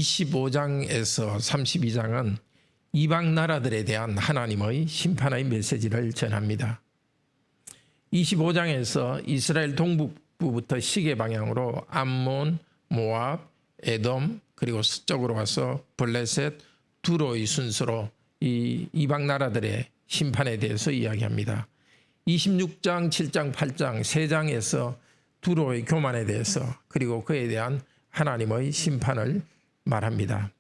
25장에서 32장은 이방 나라들에 대한 하나님의 심판의 메시지를 전합니다. 25장에서 이스라엘 동북부부터 시계 방향으로 암몬, 모압, 에돔 그리고 서쪽으로 와서 블레셋, 두로의 순서로 이 이방 나라들의 심판에 대해서 이야기합니다. 26장, 7장, 8장, 3장에서 두로의 교만에 대해서 그리고 그에 대한 하나님의 심판을 말합니다.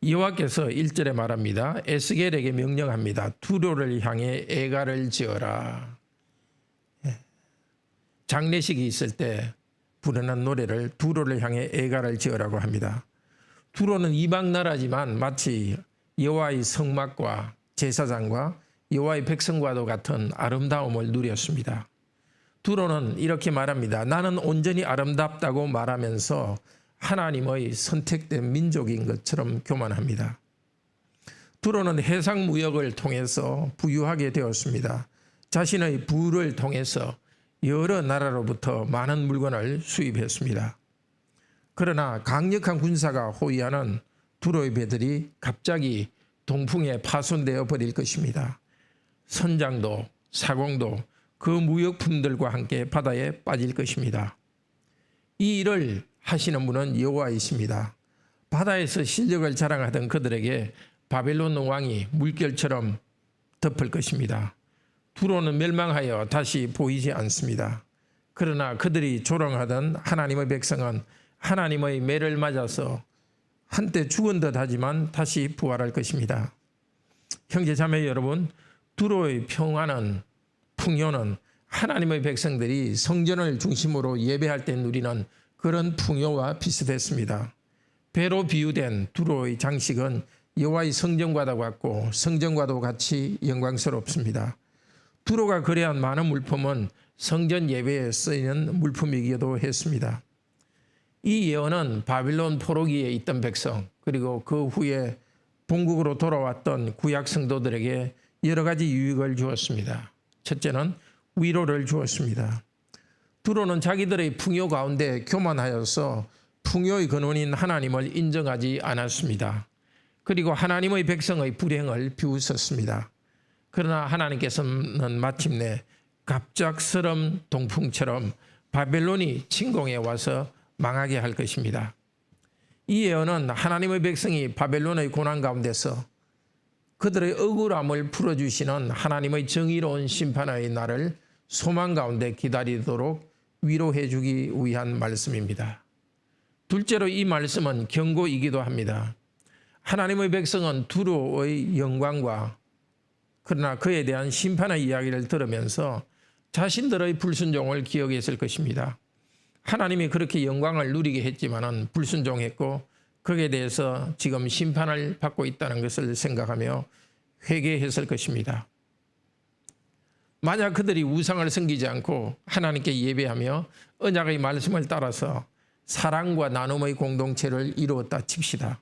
여호와께서 1절에 말합니다. 에스겔에게 명령합니다. 두로를 향해 애가를 지어라. 장례식이 있을 때 부르는 노래를 두로를 향해 애가를 지어라고 합니다. 두로는 이방 나라지만 마치 여호와의 성막과 제사장과 여호와의 백성과도 같은 아름다움을 누렸습니다. 두로는 이렇게 말합니다. 나는 온전히 아름답다고 말하면서 하나님의 선택된 민족인 것처럼 교만합니다. 두로는 해상 무역을 통해서 부유하게 되었습니다. 자신의 부를 통해서 여러 나라로부터 많은 물건을 수입했습니다. 그러나 강력한 군사가 호위하는 두로의 배들이 갑자기 동풍에 파손되어 버릴 것입니다. 선장도 사공도 그 무역품들과 함께 바다에 빠질 것입니다. 이 일을 하시는 분은 여호와이십니다. 바다에서 실력을 자랑하던 그들에게 바벨론 왕이 물결처럼 덮을 것입니다. 두로는 멸망하여 다시 보이지 않습니다. 그러나 그들이 조롱하던 하나님의 백성은 하나님의 매를 맞아서 한때 죽은 듯 하지만 다시 부활할 것입니다. 형제 자매 여러분, 두로의 평화는 풍요는 하나님의 백성들이 성전을 중심으로 예배할 때 누리는 그런 풍요와 비슷했습니다. 배로 비유된 두로의 장식은 여호와의 성전과도 같고 성전과도 같이 영광스럽습니다. 두로가 거래한 많은 물품은 성전 예배에 쓰이는 물품이기도 했습니다. 이 예언은 바빌론 포로기에 있던 백성 그리고 그 후에 본국으로 돌아왔던 구약 성도들에게 여러 가지 유익을 주었습니다. 첫째는 위로를 주었습니다. 두로는 자기들의 풍요 가운데 교만하여서 풍요의 근원인 하나님을 인정하지 않았습니다. 그리고 하나님의 백성의 불행을 비웃었습니다. 그러나 하나님께서는 마침내 갑작스런 동풍처럼 바벨론이 침공해 와서 망하게 할 것입니다. 이 예언은 하나님의 백성이 바벨론의 고난 가운데서 그들의 억울함을 풀어주시는 하나님의 정의로운 심판의 날을 소망 가운데 기다리도록 위로해 주기 위한 말씀입니다. 둘째로 이 말씀은 경고이기도 합니다. 하나님의 백성은 두로의 영광과 그러나 그에 대한 심판의 이야기를 들으면서 자신들의 불순종을 기억했을 것입니다. 하나님이 그렇게 영광을 누리게 했지만은 불순종했고 거기에 대해서 지금 심판을 받고 있다는 것을 생각하며 회개했을 것입니다. 만약 그들이 우상을 섬기지 않고 하나님께 예배하며 언약의 말씀을 따라서 사랑과 나눔의 공동체를 이루었다 칩시다.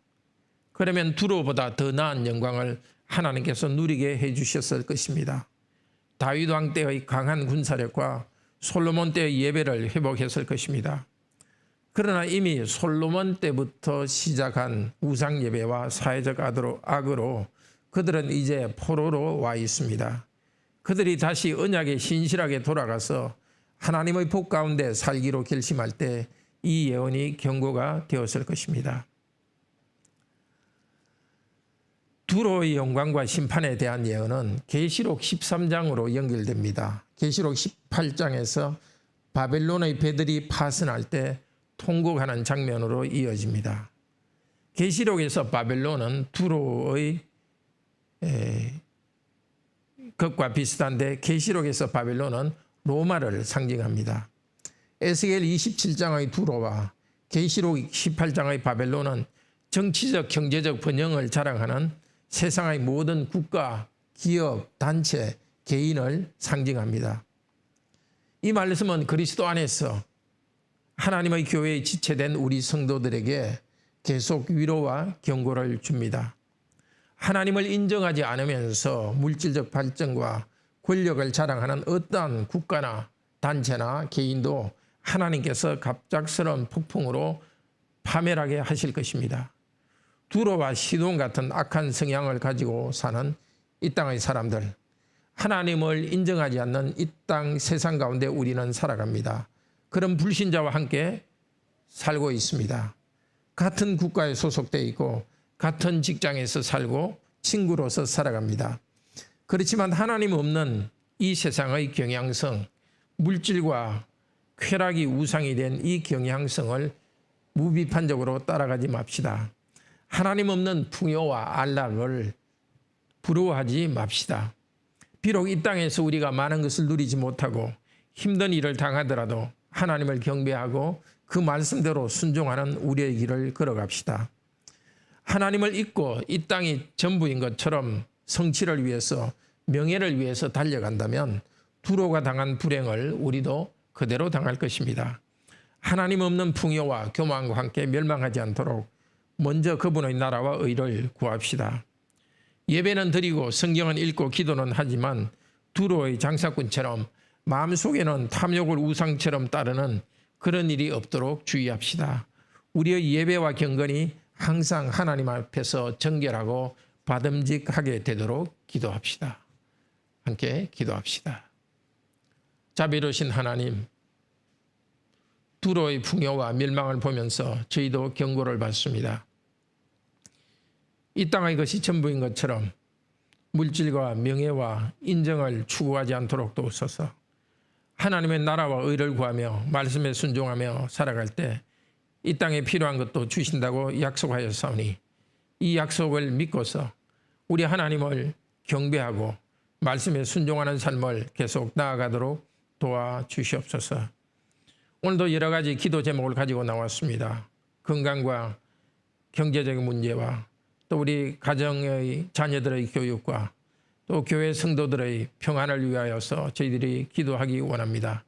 그러면 두로보다 더 나은 영광을 하나님께서 누리게 해주셨을 것입니다. 다윗 왕 때의 강한 군사력과 솔로몬 때의 예배를 회복했을 것입니다. 그러나 이미 솔로몬 때부터 시작한 우상 예배와 사회적 악으로 그들은 이제 포로로 와 있습니다. 그들이 다시 언약에 신실하게 돌아가서 하나님의 복 가운데 살기로 결심할 때 이 예언이 경고가 되었을 것입니다. 두로의 영광과 심판에 대한 예언은 계시록 13장으로 연결됩니다. 계시록 18장에서 바벨론의 배들이 파선할 때 통곡하는 장면으로 이어집니다. 계시록에서 바벨론은 두로의 것과 비슷한데 계시록에서 바벨론은 로마를 상징합니다. 에스겔 27장의 두로와 계시록 18장의 바벨론은 정치적 경제적 번영을 자랑하는 세상의 모든 국가, 기업, 단체, 개인을 상징합니다. 이 말씀은 그리스도 안에서 하나님의 교회에 지체된 우리 성도들에게 계속 위로와 경고를 줍니다. 하나님을 인정하지 않으면서 물질적 발전과 권력을 자랑하는 어떠한 국가나 단체나 개인도 하나님께서 갑작스러운 폭풍으로 파멸하게 하실 것입니다. 두로와 시돈 같은 악한 성향을 가지고 사는 이 땅의 사람들, 하나님을 인정하지 않는 이 땅 세상 가운데 우리는 살아갑니다. 그런 불신자와 함께 살고 있습니다. 같은 국가에 소속되어 있고 같은 직장에서 살고 친구로서 살아갑니다. 그렇지만 하나님 없는 이 세상의 경향성, 물질과 쾌락이 우상이 된 이 경향성을 무비판적으로 따라가지 맙시다. 하나님 없는 풍요와 안락을 부러워하지 맙시다. 비록 이 땅에서 우리가 많은 것을 누리지 못하고 힘든 일을 당하더라도 하나님을 경배하고 그 말씀대로 순종하는 우리의 길을 걸어갑시다. 하나님을 잊고 이 땅이 전부인 것처럼 성취를 위해서, 명예를 위해서 달려간다면 두로가 당한 불행을 우리도 그대로 당할 것입니다. 하나님 없는 풍요와 교만과 함께 멸망하지 않도록 먼저 그분의 나라와 의를 구합시다. 예배는 드리고 성경은 읽고 기도는 하지만 두로의 장사꾼처럼 마음속에는 탐욕을 우상처럼 따르는 그런 일이 없도록 주의합시다. 우리의 예배와 경건이 항상 하나님 앞에서 정결하고 받음직하게 되도록 기도합시다. 함께 기도합시다. 자비로우신 하나님, 두로의 풍요와 멸망을 보면서 저희도 경고를 받습니다. 이 땅의 것이 전부인 것처럼 물질과 명예와 인정을 추구하지 않도록 도우소서. 하나님의 나라와 의를 구하며 말씀에 순종하며 살아갈 때 이 땅에 필요한 것도 주신다고 약속하였사오니 이 약속을 믿고서 우리 하나님을 경배하고 말씀에 순종하는 삶을 계속 나아가도록 도와주시옵소서. 오늘도 여러 가지 기도 제목을 가지고 나왔습니다. 건강과 경제적인 문제와 또 우리 가정의 자녀들의 교육과 또 교회 성도들의 평안을 위하여서 저희들이 기도하기 원합니다.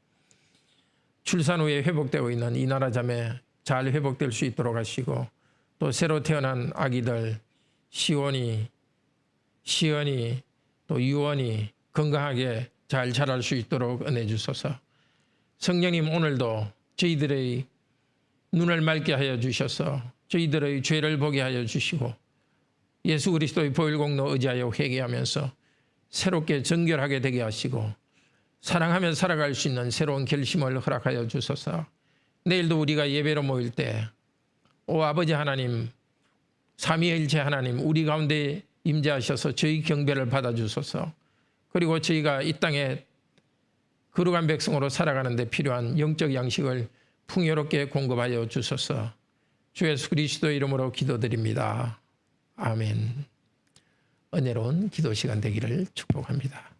출산 후에 회복되고 있는 이 나라 자매 잘 회복될 수 있도록 하시고 또 새로 태어난 아기들 시원이 또 유원이 건강하게 잘 자랄 수 있도록 은혜 주소서. 성령님, 오늘도 저희들의 눈을 맑게 하여 주셔서 저희들의 죄를 보게 하여 주시고 예수 그리스도의 보혈 공로 의지하여 회개하면서 새롭게 정결하게 되게 하시고 사랑하며 살아갈 수 있는 새로운 결심을 허락하여 주소서. 내일도 우리가 예배로 모일 때 오 아버지 하나님, 삼위일체 하나님, 우리 가운데 임재하셔서 저희 경배를 받아주소서. 그리고 저희가 이 땅에 거룩한 백성으로 살아가는 데 필요한 영적 양식을 풍요롭게 공급하여 주소서. 주 예수 그리스도의 이름으로 기도드립니다. 아멘. 은혜로운 기도 시간 되기를 축복합니다.